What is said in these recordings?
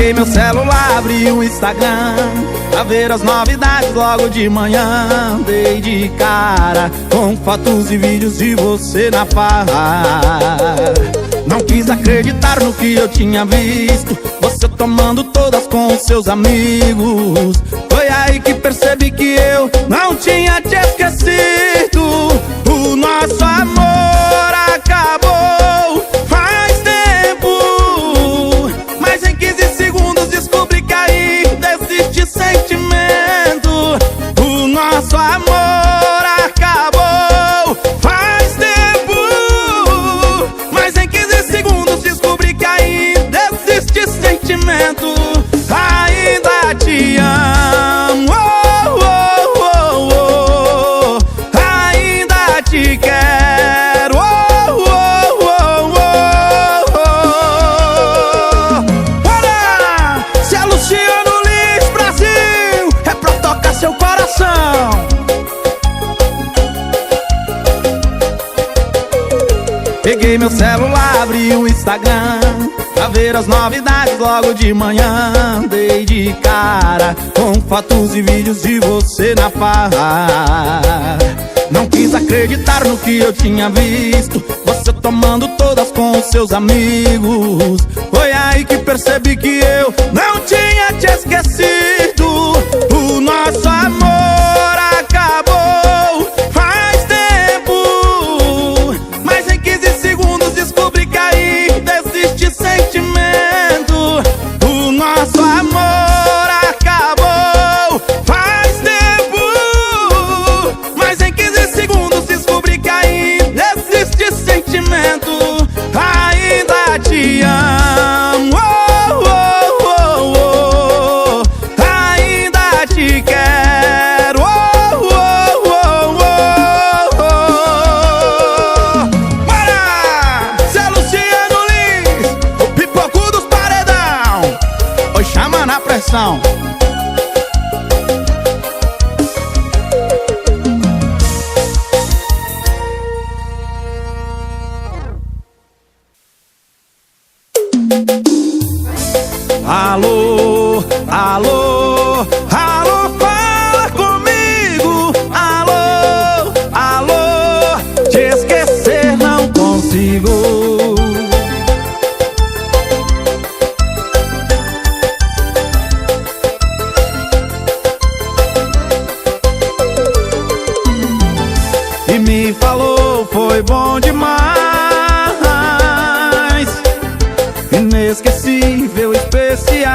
Peguei meu celular, abri o Instagram pra ver as novidades logo de manhã. Dei de cara com fotos e vídeos de você na farra. Não quis acreditar no que eu tinha visto, você tomando todas com os seus amigos. Foi aí que percebi que eu não tinha te esquecido. O nosso amor acabou faz tempo, mas em 15 segundos descobri que ainda existe sentimento. O nosso amor acabou faz tempo, mas em 15 segundos descobri que ainda existe sentimento. Ainda te amo, oh, oh, oh, oh. Ainda te quero, oh, oh, oh, oh, oh. Olha, se é Luciano Lins Brasil, é pra tocar seu coração. Peguei meu celular, abri o Instagram pra ver as novidades logo de manhã. Dei de cara com fotos e vídeos de você na farra. Não quis acreditar no que eu tinha visto, você tomando todas com os seus amigos. Foi aí que percebi que eu não tinha te esquecido. O nosso amor acabou faz tempo, mas em 15 segundos descobri que ainda existe sentimento. O nosso amor acabou faz tempo, mas em 15 segundos descobri que ainda existe sentimento. Ainda te amo, oh, oh, oh, oh. Ainda te quero, oh, oh, oh, oh, oh. Bora! Cê é Luciano Lins, o pipoco dos paredão. Oi, chama na pressão. Alô, alô, alô, fala comigo. Alô, alô, te esquecer não consigo. E me falou, foi bom demais, inesquecível, especial.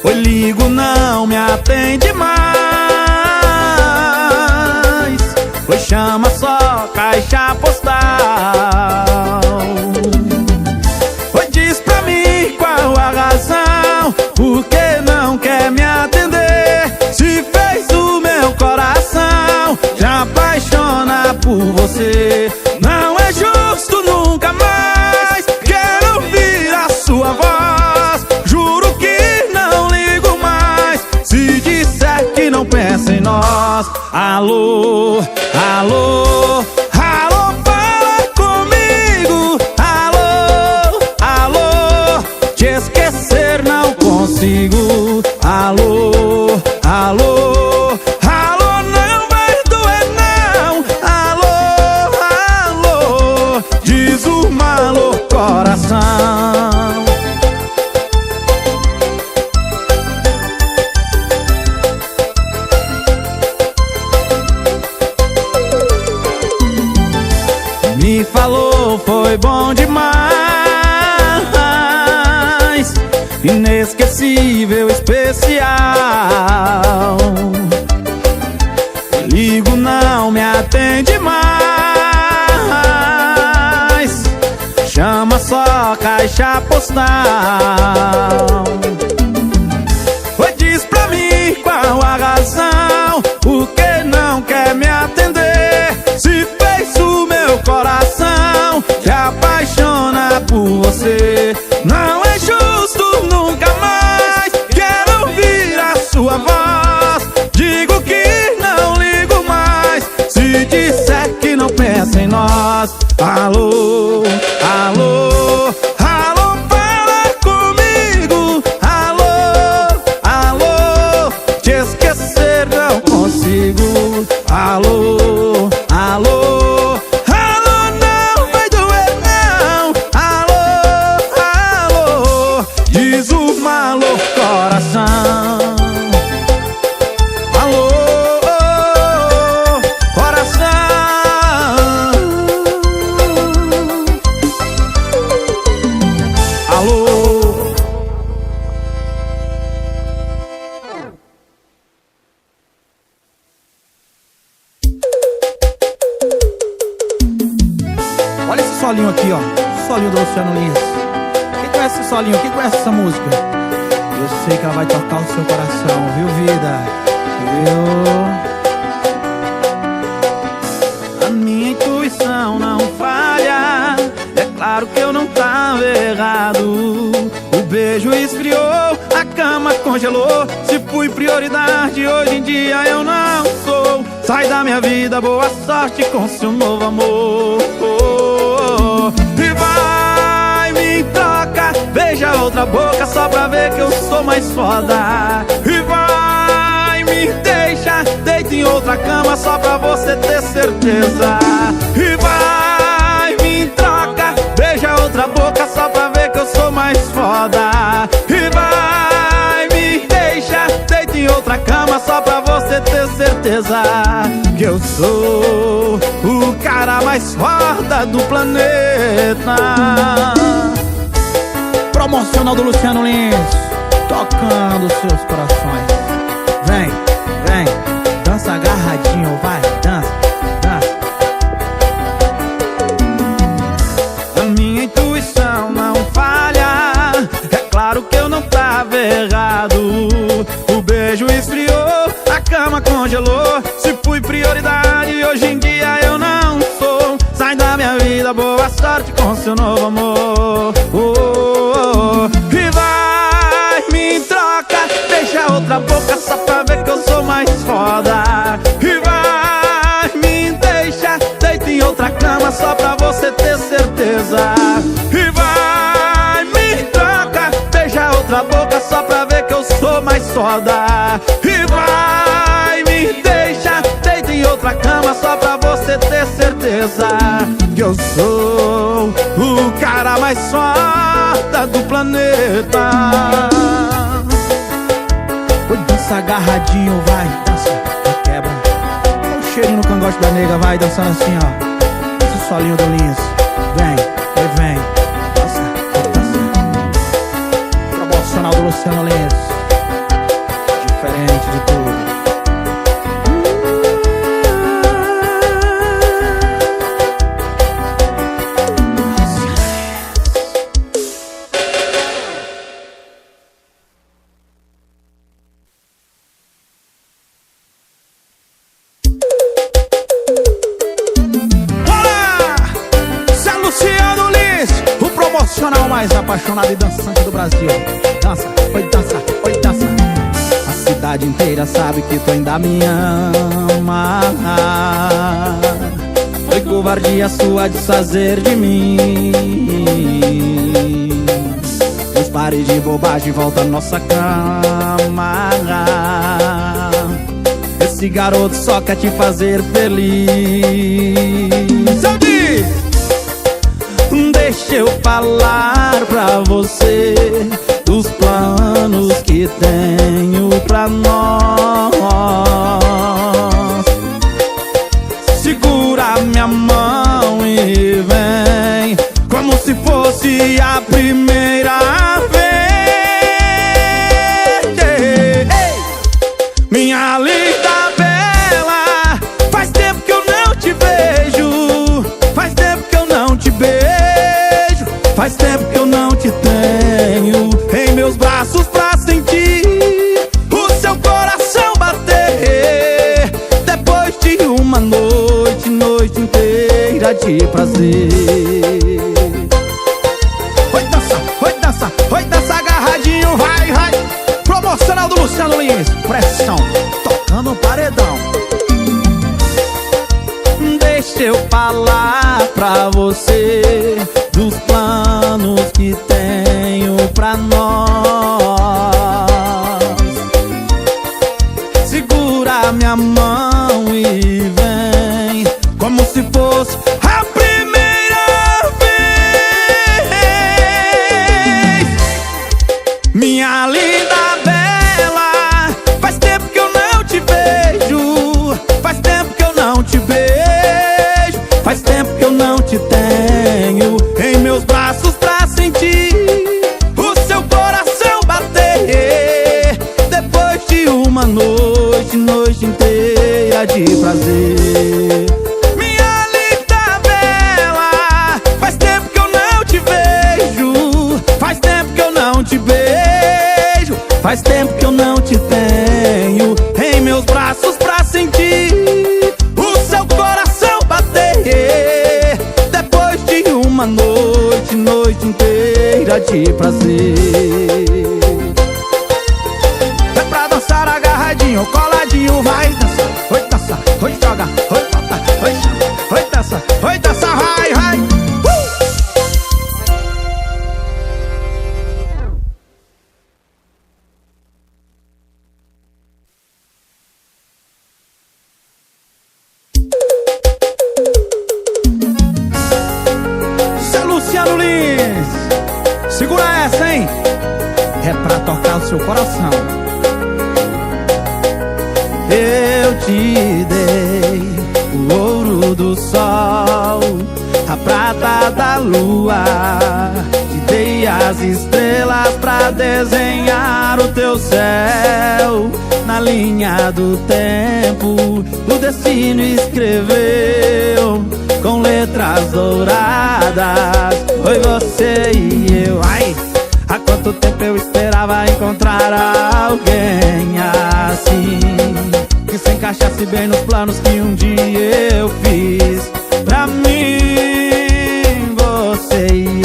Oi, ligo, não me atende mais. Oi, chama só caixa postal. Oi, diz pra mim qual a razão, por que não quer me atender? Se fez o meu coração já apaixona por você. Não é justo, nunca mais quero ouvir a sua voz. Juro que não ligo mais se disser que não pensa em nós. Alô, alô, alô, fala comigo. Alô, alô, te esquecer não consigo. Alô, alô, alô, não vai doer não. Alô, alô, diz o malo coração. Me falou, foi bom demais, inesquecível, especial. Ligo, não me atende mais. Chama só caixa postal. Oi, diz pra mim qual a razão, por que não quer me atender? Se fez o meu coração te apaixona por você. Não é justo, nunca mais quero ouvir a sua voz. Digo que não ligo mais se disser que não pensa em nós. Alô, alô, alô, solinho aqui, ó. Solinho do Luciano Lins. Quem conhece esse solinho? Quem conhece essa música? Eu sei que ela vai tocar o seu coração, viu, vida? A minha intuição não falha. É claro que eu não tava errado. O beijo esfriou, a cama congelou. Se fui prioridade, hoje em dia eu não sou. Sai da minha vida, boa sorte com seu novo amor. E vai, me troca, beija outra boca só pra ver que eu sou mais foda. E vai, me deixa, deita em outra cama só pra você ter certeza. E vai, me troca, beija outra boca só pra ver que eu sou mais foda. E vai, me deixa, deita em outra cama só pra você ter certeza que eu sou o cara mais foda do planeta. Promocional do Luciano Lins, tocando seus corações. Vem, vem, dança agarradinho, vai, dança, dança. A minha intuição não falha. É claro que eu não tava errado. O beijo esfriou, a cama congelou. Se fui prioridade, hoje em dia eu não sou. Sai da minha vida, boa sorte com seu novo amor. E vai, me troca, deixa outra boca só pra ver que eu sou mais foda. E vai, me deixa, deita em outra cama só pra você ter certeza. E vai, me troca, beija outra boca só pra ver que eu sou mais foda. E vai, me deixa, deita em outra cama só pra você ter certeza que eu sou o cara mais foda do planeta. Oi, dança agarradinho, vai, dança, quebra. Um cheirinho no cangote da nega, vai dançando assim, ó. Esse solinho do Lins, vem, vem, dança, dança. Promocional do Luciano Lins, diferente de tudo. Promocional mais apaixonado e dançante do Brasil. Dança, oi dança, oi dança. A cidade inteira sabe que tu ainda me ama. Foi covardia sua desfazer de mim. Nos pare de bobagem, volta à nossa cama. Esse garoto só quer te fazer feliz. Eu disse, deixa eu falar pra você dos planos que tenho pra nós. Segura minha mão e vem, como se fosse a primeira vez. Ei, minha linda bela, faz tempo que eu não te vejo. Faz tempo que eu não te beijo. Faz tempo que eu não te tenho em meus braços pra sentir o seu coração bater. Depois de uma noite, noite inteira de prazer. Oi dança agarradinho, vai, vai. Promocional do Luciano Lins, pressão, tocando um paredão. Deixa eu falar pra você dos planos que tenho pra nós. Segura minha mão e vem, como se fosse a primeira vez. Minha linda bela, faz tempo que eu não te vejo. Faz tempo que eu não te beijo. Faz tempo que eu não te tenho em meus braços pra sentir o seu coração bater. Depois de uma noite, noite inteira de prazer. Minha linda bela, faz Faz tempo que eu não te tenho em meus braços pra sentir o seu coração bater. Depois de uma noite, noite inteira de prazer. É pra dançar agarradinho, coladinho, vai dançar. Oi, dança, oi, joga, oi, bota, oi, chama. Oi, dança, vai, vai. Luciano Lins, segura essa, hein? É pra tocar o seu coração. Eu te dei o ouro do sol, a prata da lua, te dei as estrelas pra desenhar o teu céu. Na linha do tempo, o destino escreveu com letras douradas, foi você e eu. Ai, há quanto tempo eu esperava encontrar alguém assim, que se encaixasse bem nos planos que um dia eu fiz pra mim, você e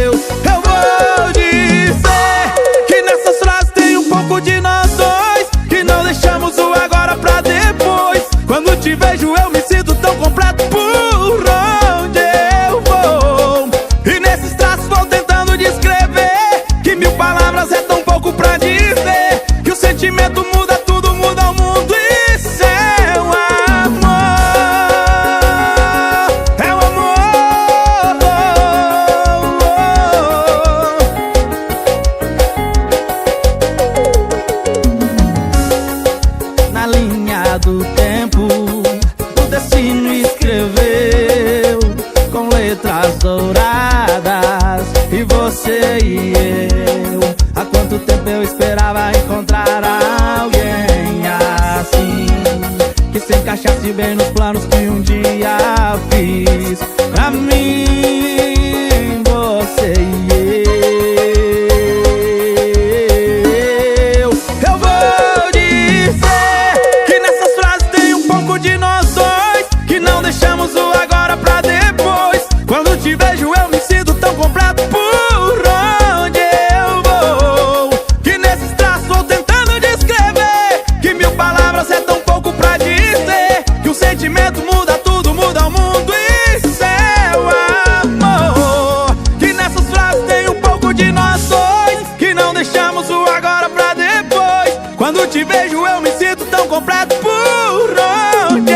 eu. Eu vou dizer que nessas frases tem um pouco de nós dois, que não deixamos o agora pra depois. Quando te vejo eu me sinto tão completo por onde eu vou. E nesses traços vou tentando descrever que mil palavras é tão pouco pra dizer que o sentimento muda tudo, muda o mundo. Isso é o amor, é o amor. Na linha do tempo, o destino escreveu com letras douradas, e você e eu. Há quanto tempo eu esperava encontrar alguém assim, que se encaixasse bem nos planos que um dia fiz pra mim, você e eu. Eu vou dizer que nessas frases tem um pouco de nós dois, que não deixamos o agora pra depois. Quando te vejo eu me sinto tão completo por onde eu vou, que nesses traços vou tentando descrever que mil palavras é tão pouco pra dizer que o sentimento muda tudo, muda o mundo. Isso é o amor, que nessas frases tem um pouco de nós dois, que não deixamos o agora pra depois. Quando te vejo eu me sinto tão completo por onde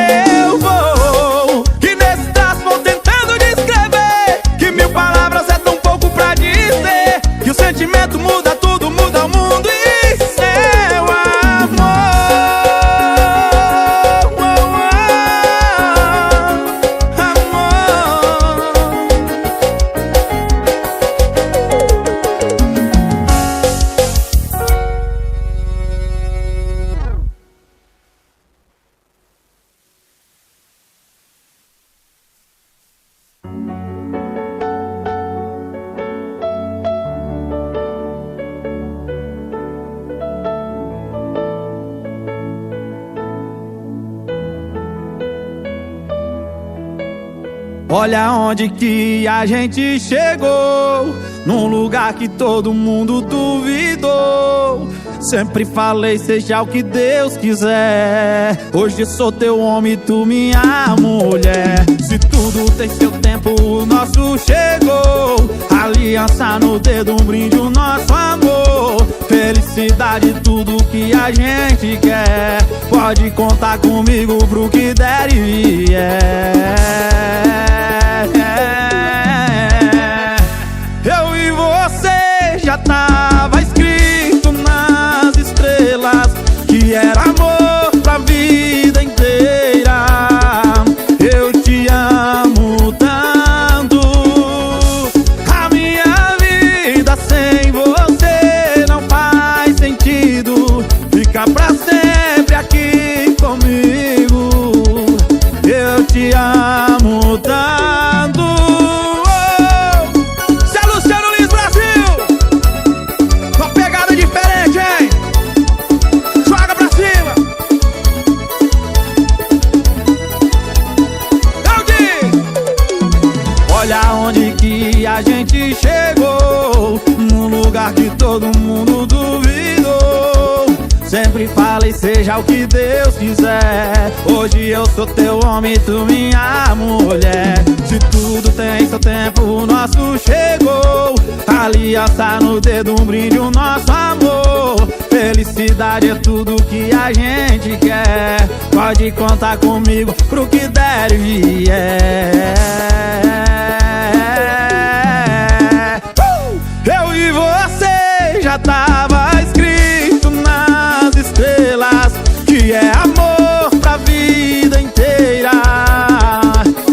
eu vou, que nesse traço vou tentando descrever que mil palavras é tão pouco pra dizer que o sentimento muda tudo, muda o mundo. Isso é o amor, olha onde que a gente chegou, num lugar que todo mundo duvidou. Sempre falei, seja o que Deus quiser. Hoje sou teu homem, tu minha mulher. Se tudo tem seu tempo, o nosso chegou. Aliança no dedo, um brinde, o nosso amor. Felicidade, tudo que a gente quer. Pode contar comigo pro que der e vier. Eu e você já tava escrito nas estrelas que era amor pra vida inteira. Eu te amo tanto, a minha vida sem você não faz sentido. Fica pra sempre aqui comigo. Eu te amo tanto. pegada diferente, hein? Joga pra cima. Olha onde que a gente chegou, num lugar que todo mundo duvidou. Sempre falei, seja o que Deus quiser. Hoje eu sou teu homem, tu minha mulher. Se tudo tem seu tempo, o nosso chegou. Aliança no dedo, um brinde, o nosso amor. Felicidade é tudo que a gente quer. Pode contar comigo pro que der e vier. Eu e você já tava escrito nas estrelas que é amor pra vida inteira.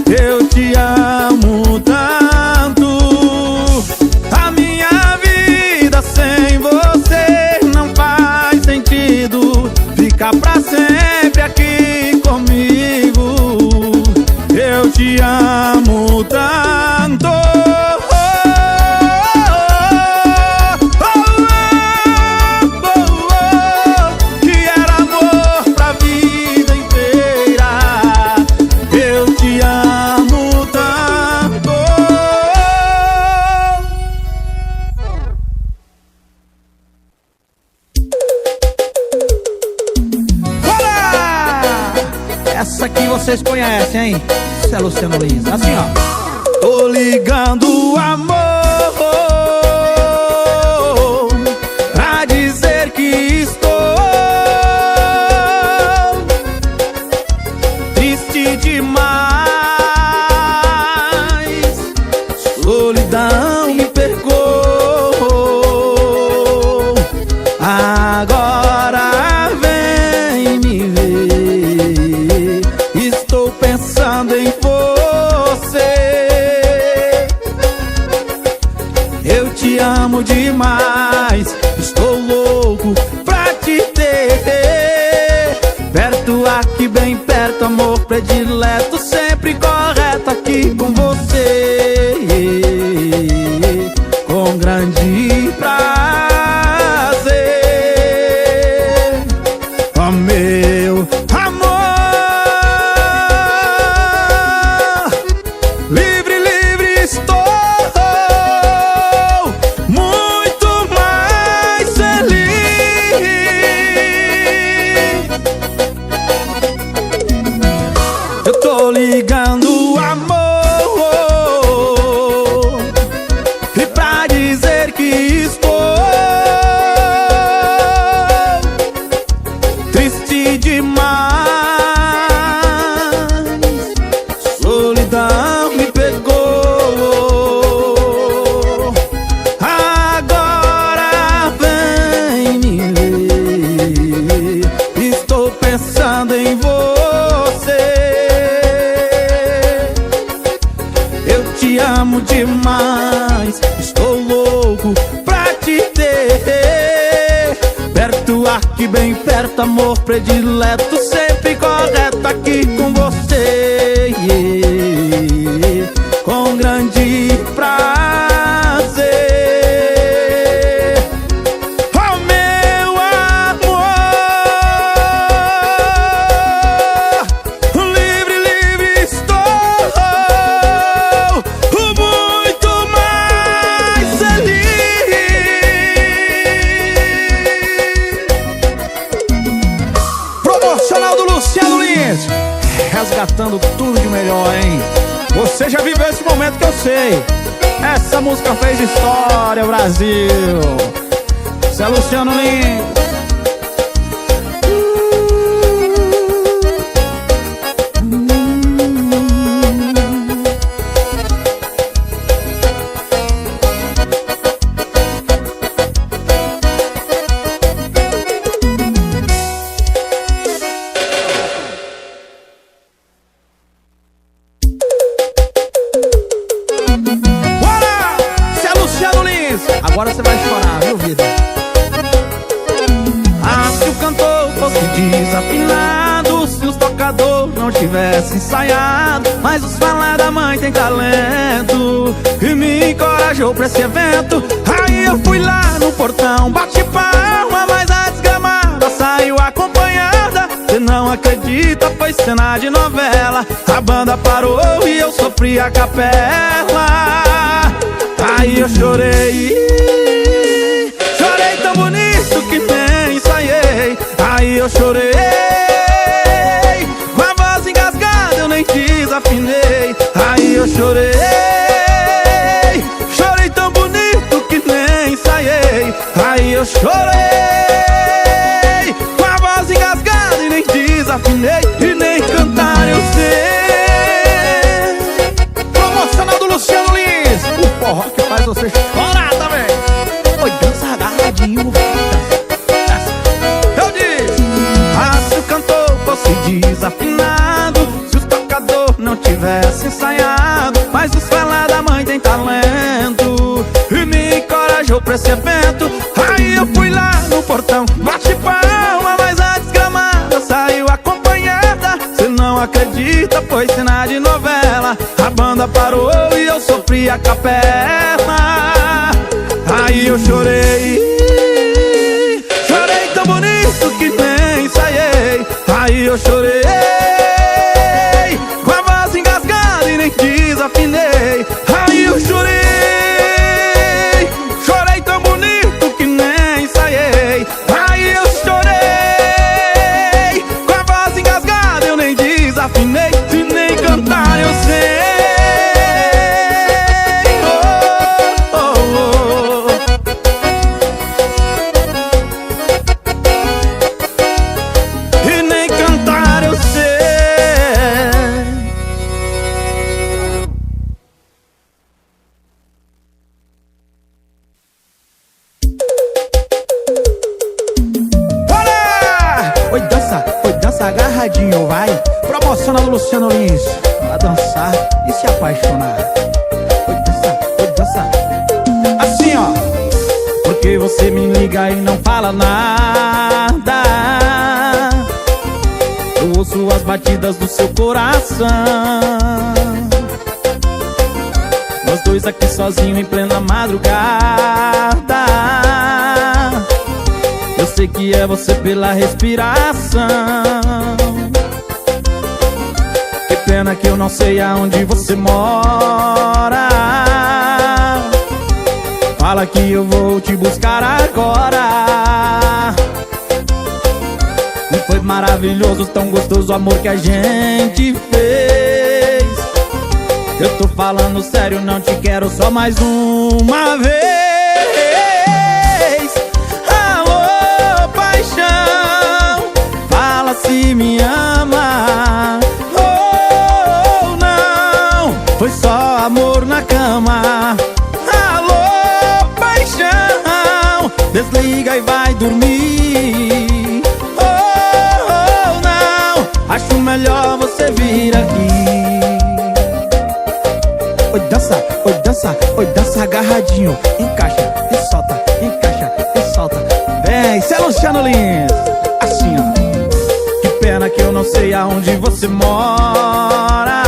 Eu te amo tanto, a minha vida sem você não faz sentido. Fica pra sempre aqui comigo. Eu te amo tanto. Essa aqui vocês conhecem, hein? Isso é Luciano Lins. Assim, ó. Tô ligando, amor, pra dizer que estou triste demais. Solidão me pegou. Agora vem me ver. Estou pensando em você. Eu te amo demais. Estou louco pra te ter perto, aqui bem perto, amor predileto, sempre correto aqui com você. Com grande prazer, ó meu amor. Livre, livre estou, muito mais feliz. Eu tô ligando, amor, e pra dizer que estou triste demais. Solidão me pegou. Agora vem me ver. Estou pensando em você. Eu te amo demais. Estou louco pra te ter perto, aqui bem perto, amor predileto, sempre correto aqui com você. Com grande prazer, oh meu amor. Livre, livre estou, muito mais feliz. Promocional do Luciano Lins, resgatando tudo de melhor, hein? Você já viveu esse momento que eu sei. Essa música fez história, Brasil. Isso é Luciano Lins. Agora você vai chorar, viu, vida? Ah, se o cantor fosse desafinado, se os tocadores não tivessem ensaiado, mas os falar da mãe tem talento e me encorajou pra esse evento. Aí eu fui lá no portão, bati palma, mas a desgramada saiu acompanhada. Cê não acredita, foi cena de novela. A banda parou e eu sofri a capela. Aí eu chorei, chorei tão bonito que nem ensaiei. Aí eu chorei, com a voz engasgada eu nem desafinei. Aí eu chorei, chorei tão bonito que nem ensaiei. Aí eu chorei, com a voz engasgada e nem desafinei. E nem cantar eu sei. Promocional do Luciano Lins, o forró que faz você chorar também. Oi, dança agarradinho, eu disse, ah, se o cantor fosse desafinado, se o tocador não tivesse ensaiado. Mas os fela da mãe tem talento e me encorajou pra esse evento. Aí eu fui lá no portão, bati palma, mas a desgramada saiu acompanhada. Cê não acredita, foi cena de novela. A banda parou e eu sofri a capela. Aí eu chorei, chorei tão bonito que nem ensaiei. Aí eu chorei, com a voz engasgada e nem desafinei. Aí eu chorei, chorei tão bonito que nem ensaiei. Aí eu chorei, com a voz engasgada eu nem desafinei. Se nem cantar eu sei. Agarradinho, vai. Promocional do Luciano Lins, pra dançar e se apaixonar. Oi, dança, oi, dança. Assim, ó. Porque você me liga e não fala nada. Eu ouço as batidas do seu coração. Nós dois aqui sozinhos em plena madrugada. Eu sei que é você pela respiração. Que pena que eu não sei aonde você mora. Fala que eu vou te buscar agora. E foi maravilhoso, tão gostoso o amor que a gente fez. Eu tô falando sério, não te quero só mais uma vez. Fala se me ama ou não. Foi só amor na cama. Alô, paixão, desliga e vai dormir. Oh, não, acho melhor você vir aqui. Oi, dança, oi, dança, oi, dança agarradinho. Encaixa e solta, encaixa e solta. Vem, cê é Luciano Lins. Assim, ó. Que pena que eu não sei aonde você mora.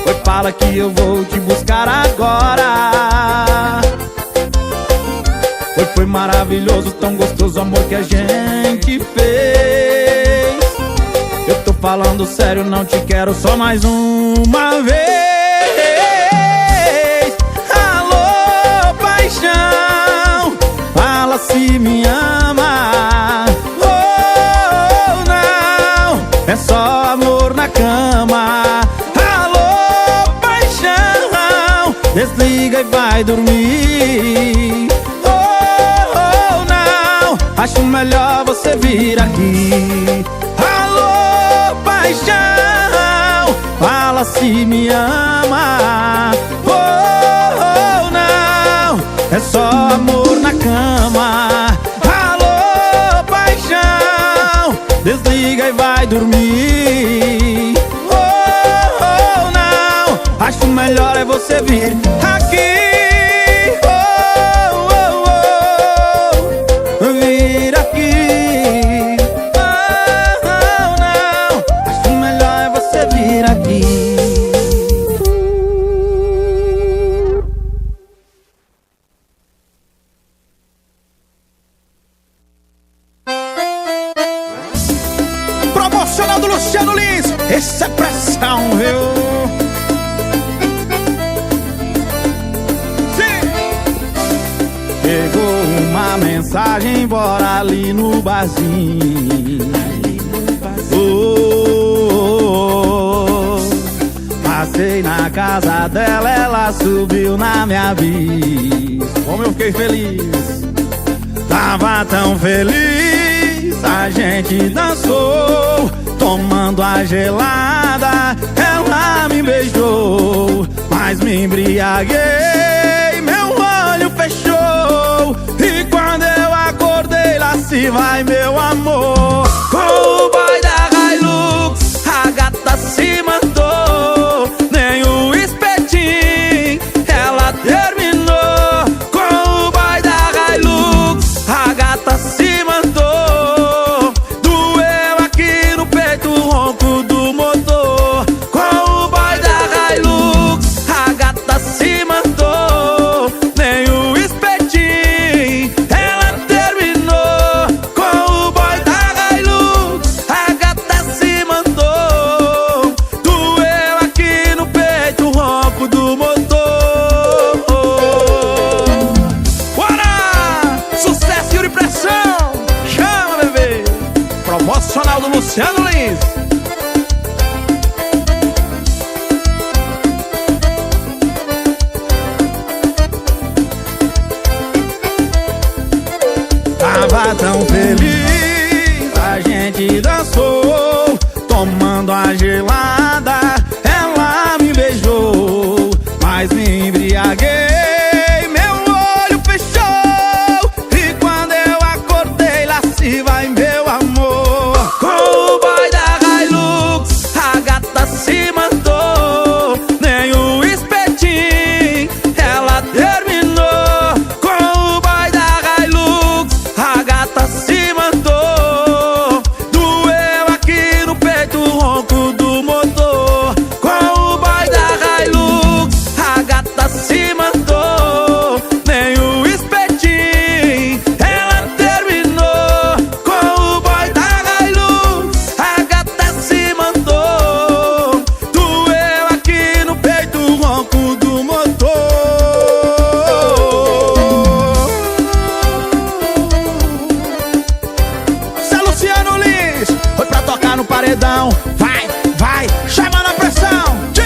Oi, fala que eu vou te buscar agora. Oi, foi maravilhoso, tão gostoso o amor que a gente fez. Eu tô falando sério, não te quero só mais uma vez. Alô, paixão, fala se me ama ou não. É só amor na cama. Alô, paixão, desliga e vai dormir. Oh, não, acho melhor você vir aqui. Alô, paixão, fala se me ama ou não. É só amor na cama. Alô, paixão, desliga e vai dormir. Oh, não, acho melhor é você vir aqui. Vir aqui. Oh, não, acho melhor é você vir aqui. Luciano Lins, esse é pressão, viu? Sim. Chegou uma mensagem, bora ali no barzinho. Passei na casa dela, ela subiu na minha bis. Como eu fiquei feliz, tava tão feliz. A gente dançou, tomando a gelada. Ela me beijou, mas me embriaguei. Meu olho fechou, e quando eu acordei, lá se vai meu amor. Com o boy da Hilux, a gata se mandou. Nem o espetinho ela terminou. Com o boy da Hilux, a gata se mandou. Doeu aqui no peito o ronco do motor. Com o boy da Hilux, a gata se mandou. Nem o espetinho ela terminou. Com o boy da Hilux, a gata se mandou. Doeu aqui no peito o ronco do motor. Bora! Sucesso, Yuri Pressão! Chama, bebê! Promocional do Luciano Lins. Tava tão feliz, a gente dançou, tomando a gelada. Ela me beijou, mas me embriaguei. Meu olho fechou, e quando eu acordei, lá se vai meu amor. Com o boy da Hilux, a gata se mandou. Nem o espetinho ela terminou. Com o boy da Hilux, a gata se mandou. Doeu aqui no peito o ronco do motor. Com o boy da Hilux, a gata se mandou. Nem o espetinho ela terminou. Com o boy da Hilux, a gata se mandou. Doeu aqui no peito o ronco do motor. Zé Luciano Lins foi pra tocar no paredão. Vai, vai, chama na pressão. Tchim.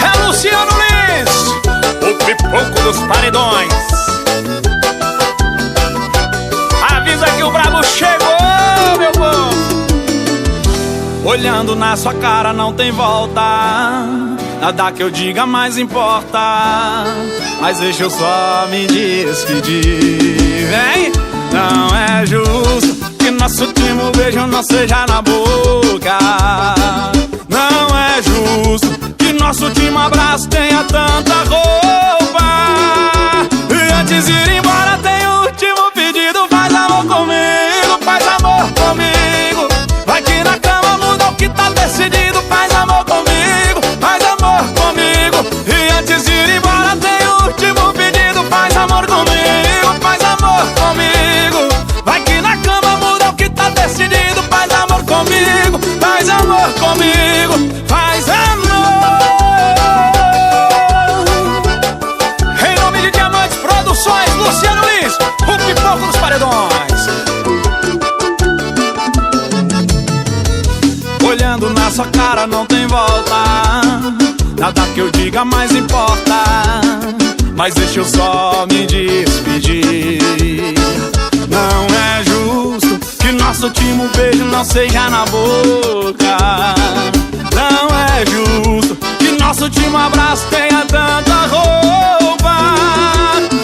É Luciano Lins, o pipoco dos paredões. Avisa que o brabo chegou, meu povo. Olhando na sua cara não tem volta. Nada que eu diga mais importa. Mas deixa eu só me despedir. Vem! Não é justo que nosso último beijo não seja na boca. Não é justo que nosso último abraço tenha tanta roupa. E antes de ir embora tem o último pedido. Faz amor comigo, faz amor comigo. Vai que na cama muda o que tá decidido. Faz amor comigo, faz amor comigo. E antes de ir embora tem o último pedido. Faz amor comigo, faz amor comigo. Vai que na cama muda o que tá decidido. Faz amor comigo, faz amor comigo. Faz amor. Em nome de Diamantes Produções, Luciano Lins, o pipoco dos paredões. Olhando na sua cara não tem volta. Nada que eu diga mais importa. Mas deixa eu só me despedir. Não é justo que nosso último beijo não seja na boca. Não é justo que nosso último abraço tenha tanta roupa.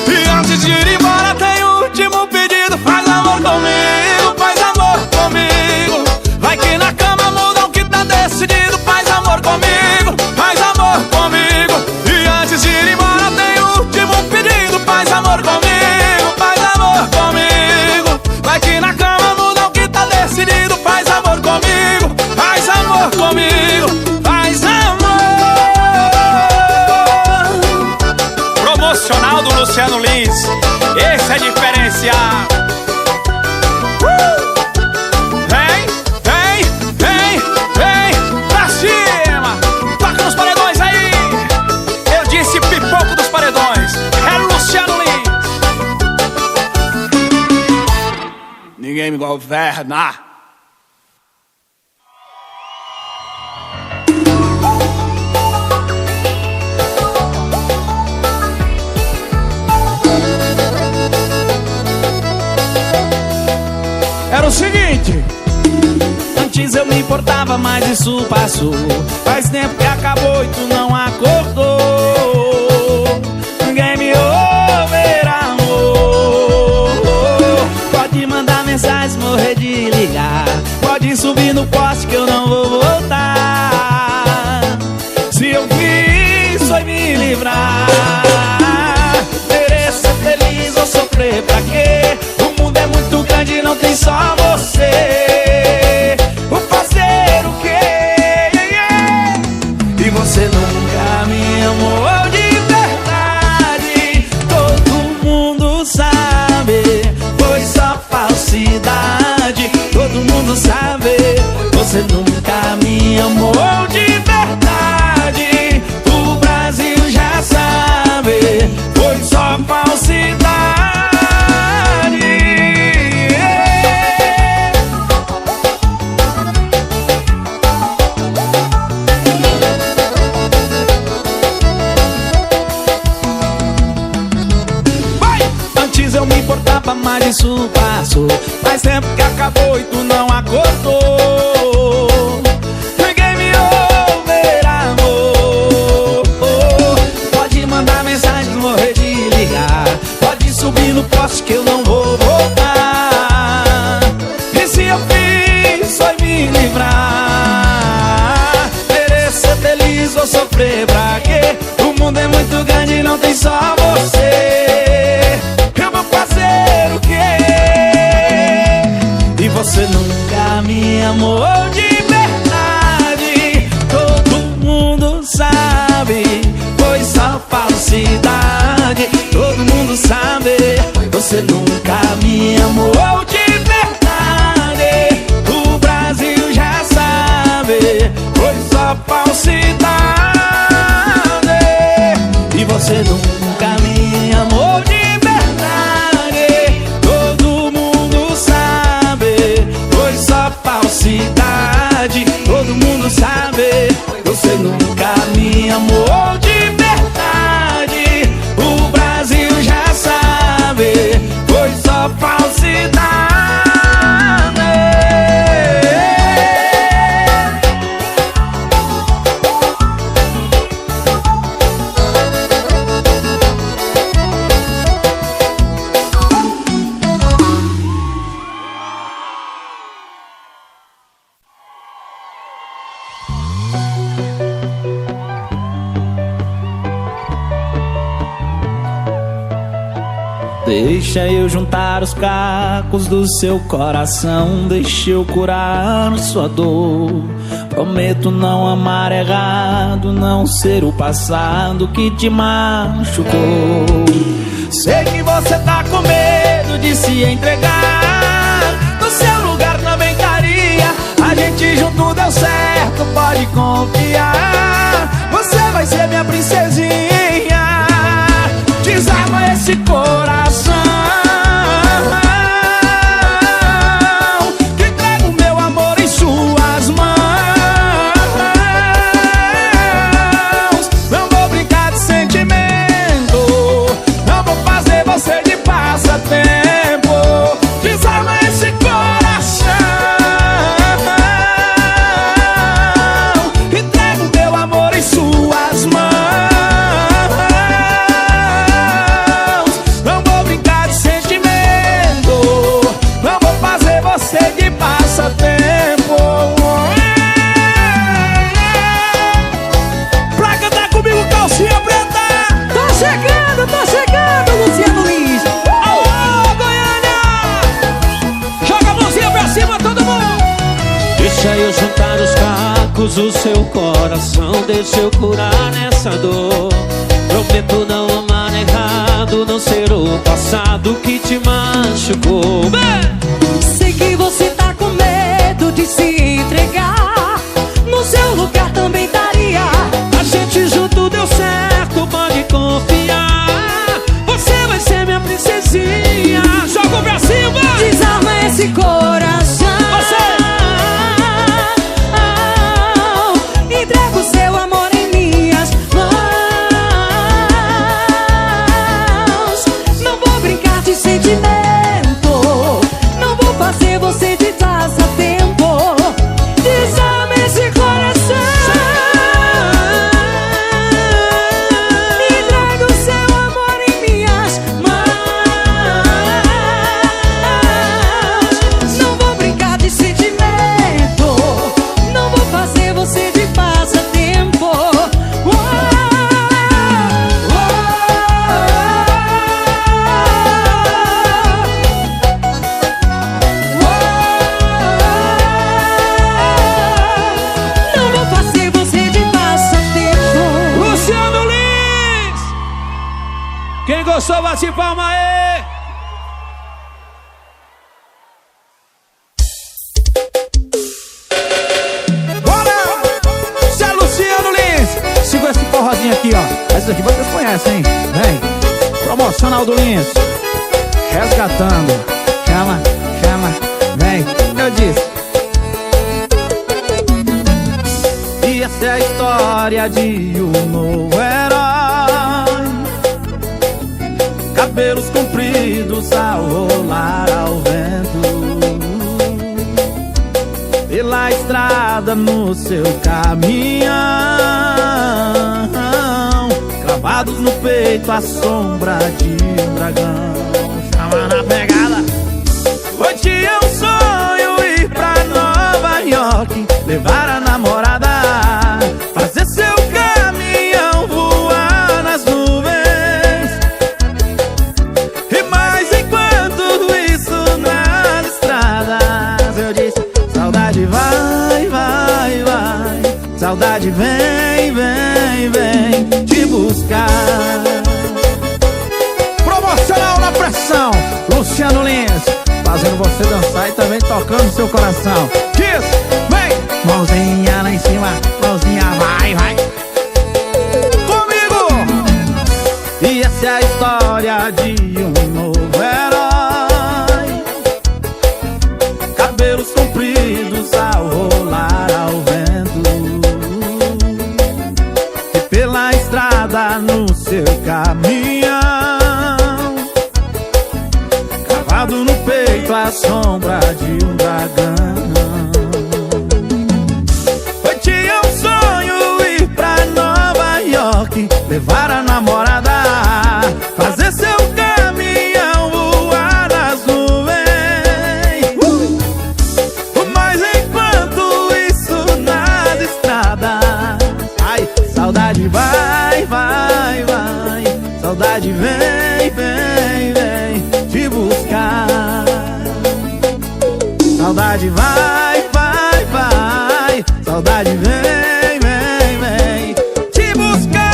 E antes de ir embora tem o último pedido. Faz amor comigo, faz amor comigo. Vai que na cama muda o que tá decidido. Faz amor comigo, faz amor comigo. E antes de ir embora tem o último pedido. Faz amor comigo, faz amor comigo. Vai que na cama muda o que tá decidido. Faz amor comigo. ninguém me governa. Era o seguinte: antes eu me importava, mas isso passou. Faz tempo que acabou e tu não acordou. Ninguém me ouve, amor. Pode mandar mensagem, morrer de ligar. Pode subir no poste que eu não vou voltar. Se eu fiz, foi me livrar. Querer ser feliz ou sofrer pra quê? O mundo é muito grande, não tem só você. Vou fazer o quê? E você nunca me amou de verdade. Todo mundo sabe, foi só falsidade. Todo mundo sabe, você nunca me amou de verdade. O Brasil já sabe, foi só falsidade. Eu me importava, mas isso passou. Faz tempo que acabou e tu não acordou. Ninguém me ouve, amor. Pode mandar mensagem, morrer de ligar. Pode subir no poste que eu não vou voltar. E se eu fiz, foi me livrar. Querer ser feliz ou sofrer pra quê? O mundo é muito grande e não tem só você. Você nunca me amou de verdade. Todo mundo sabe, foi só falsidade. Todo mundo sabe, você nunca me amou de verdade. O Brasil já sabe, foi só falsidade. E você nunca me amou de verdade. Todo mundo sabe, foi só falsidade. Todo mundo sabe, você nunca me amou de verdade. O Brasil já sabe, foi só falsidade. Deixa eu juntar os cacos do seu coração. Deixa eu curar sua dor. Prometo não amar errado, não ser o passado que te machucou. Sei que você tá com medo de se entregar. No seu lugar também estaria. A gente junto deu certo, pode confiar. Você vai ser minha princesinha. Desarma esse coração que trago o meu amor em suas mãos. Não vou brincar de sentimento, não vou fazer você de passatempo. Desarma esse coração que trago o meu amor em suas mãos. Pra cantar comigo, calcinha preta. Tô chegando, Luciano Lins. Alô, Goiânia! Joga a mãozinha pra cima, todo mundo. Deixa eu juntar os cacos do seu coração. Deixa eu curar nessa dor. Prometo não amar errado, não ser o passado que te machucou. Sei que você tá com medo de se entregar. No seu lugar também estaria. A gente junto deu certo, pode confiar. Você vai ser minha princesinha. Joga pra cima. Desarma esse coração salva de palma aí! Bora! Zé Luciano Lins! Segura esse forrozinho aqui, ó. Essa aqui vocês conhecem, hein? Vem! Promocional do Lins. Resgatando. Chama, chama, vem. Eu disse. E essa é a história de um novo herói. Cabelos compridos ao rolar ao vento, pela estrada no seu caminhão, cravados no peito a sombra de um dragão. Chama na pegada. Hoje tinha um sonho ir pra Nova York, levar a namorada, fazer seu caminhão voar nas nuvens. E mais enquanto isso nas estradas, eu disse: saudade vai, vai, vai, saudade vem, vem, vem te buscar. Promocional na pressão, Luciano Lins, fazendo você dançar e também tocando seu coração. Diz, vem! Mãozinha lá em cima, mãozinha vai, vai comigo! E essa é a história de um novo herói. Cabelos compridos ao rolar ao vento, e pela estrada no seu caminhão, cravado no peito a sombra de um dragão. Eu tinha um sonho ir pra Nova York, levar a namorada, fazer seu caminhão voar nas nuvens. Mas enquanto isso nas estradas, ai, saudade vai, vai, vai, saudade vem, vem, vem te buscar. Saudade vai, vai, vai, saudade vem, vem, vem te buscar.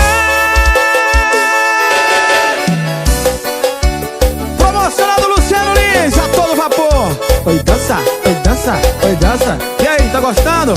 Promocional do Luciano Lins, a todo vapor. Oi, dança, oi, dança, oi, dança. E aí, tá gostando?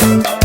Música